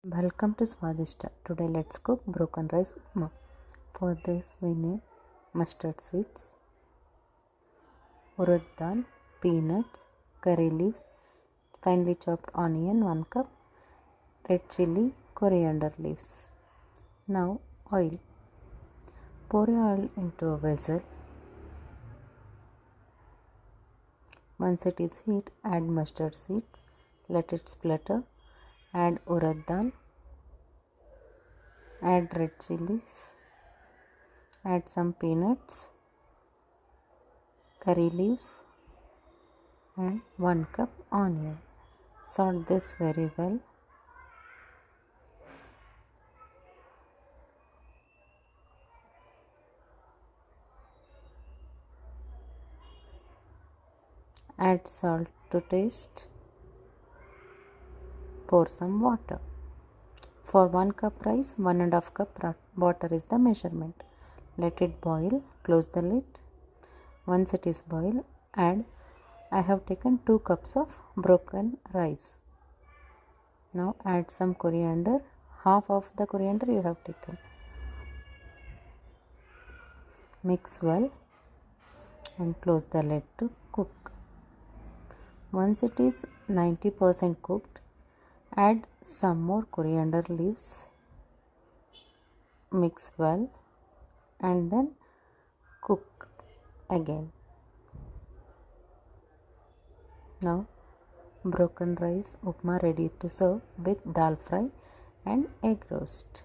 Welcome to Swadishta. Today let's cook broken rice upma. For this we need mustard seeds, urad dal, peanuts, curry leaves, finely chopped onion 1 cup, red chili, coriander leaves. Now oil. Pour oil into a vessel. Once it is heat, add mustard seeds. Let it splutter. Add urad dal. Add red chilies. Add some peanuts, curry leaves and 1 cup onion. Salt this very well. Add salt to taste. Pour some water. For 1 cup rice, 1.5 cup water is the measurement. Let it boil. Close the lid. Once it is boiled, I have taken 2 cups of broken rice. Now add some coriander. Half of the coriander you have taken. Mix well and close the lid to cook. Once it is 90% cooked, add some more coriander leaves. Mix well and then cook again. Now broken rice upma ready to serve with dal fry and egg roast.